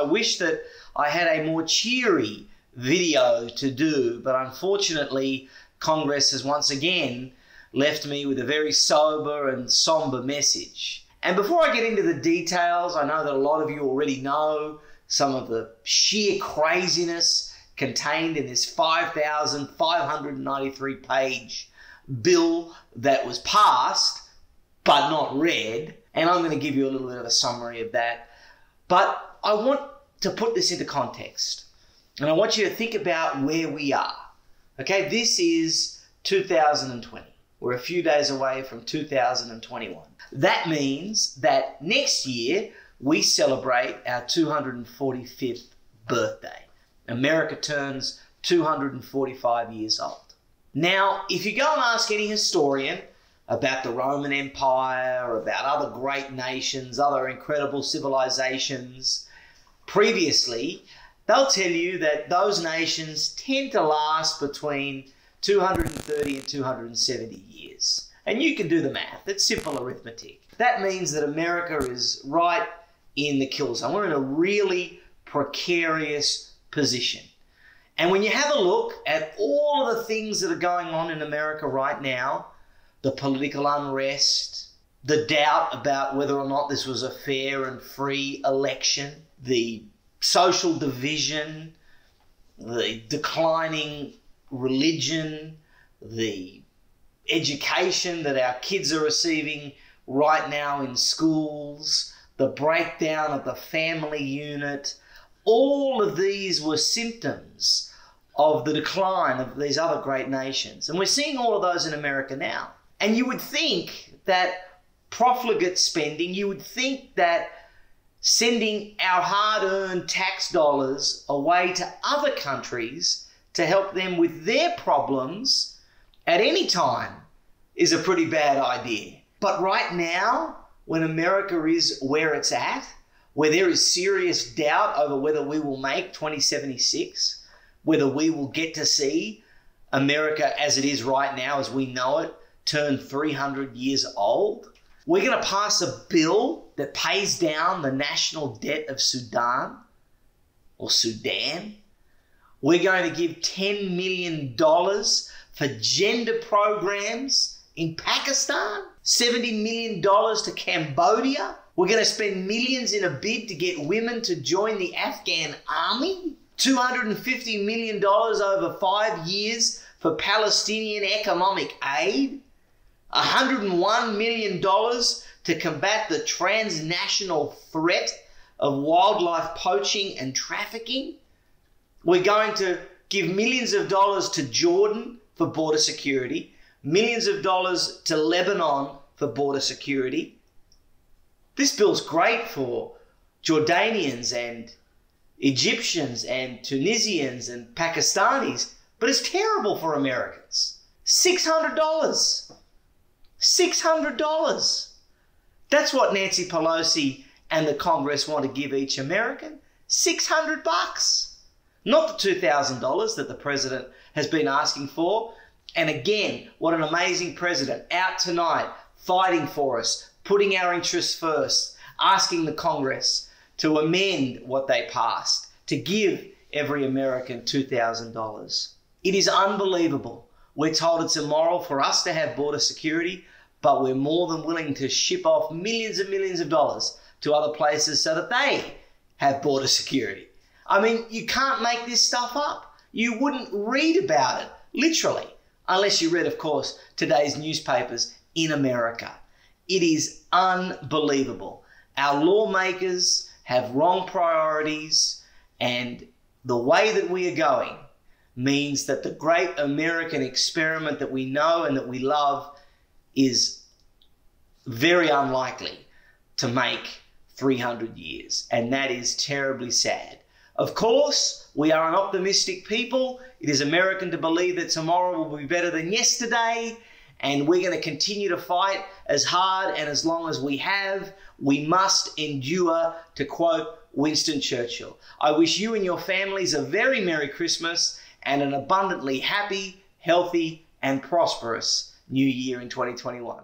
I wish that I had a more cheery video to do, but unfortunately, Congress has once again left me with a very sober and somber message. And before I get into the details, I know that a lot of you already know some of the sheer craziness contained in this 5,593-page bill that was passed but not read. And I'm going to give you a little bit of a summary of that. But I want to put this into context. And I want you to think about where we are. Okay, this is 2020. We're a few days away from 2021. That means that next year we celebrate our 245th birthday. America turns 245 years old. Now, if you go and ask any historian about the Roman Empire, about other great nations, other incredible civilizations previously, they'll tell you that those nations tend to last between 230 and 270 years. And you can do the math. It's simple arithmetic. That means that America is right in the kill zone. We're in a really precarious position. And when you have a look at all of the things that are going on in America right now, the political unrest, the doubt about whether or not this was a fair and free election, the social division, the declining religion, the education that our kids are receiving right now in schools, the breakdown of the family unit, all of these were symptoms of the decline of these other great nations. And we're seeing all of those in America now. And you would think that profligate spending, you would think that sending our hard-earned tax dollars away to other countries to help them with their problems at any time is a pretty bad idea. But right now, when America is where it's at, where there is serious doubt over whether we will make 2076, whether we will get to see America as it is right now, as we know it, turn 300 years old, we're going to pass a bill that pays down the national debt of Sudan or Sudan. We're going to give $10 million for gender programs in Pakistan, $70 million to Cambodia. We're going to spend millions in a bid to get women to join the Afghan army, $250 million over 5 years for Palestinian economic aid, $101 million to combat the transnational threat of wildlife poaching and trafficking. We're going to give millions of dollars to Jordan for border security, millions of dollars to Lebanon for border security. This bill's great for Jordanians and Egyptians and Tunisians and Pakistanis, but it's terrible for Americans. $600. $600. That's what Nancy Pelosi and the Congress want to give each American. $600. Not the $2,000 that the president has been asking for. And again, what an amazing president, out tonight, fighting for us, putting our interests first, asking the Congress to amend what they passed, to give every American $2,000. It is unbelievable. We're told it's immoral for us to have border security, but we're more than willing to ship off millions and millions of dollars to other places so that they have border security. I mean, you can't make this stuff up. You wouldn't read about it, literally, unless you read, of course, today's newspapers in America. It is unbelievable. Our lawmakers have wrong priorities, and the way that we are going means that the great American experiment that we know and that we love is very unlikely to make 300 years, and that is terribly sad. Of course, we are an optimistic people. It is American to believe that tomorrow will be better than yesterday, and we're going to continue to fight as hard and as long as we have. We must endure, to quote Winston Churchill. I wish you and your families a very Merry Christmas and an abundantly happy, healthy, and prosperous New Year in 2021.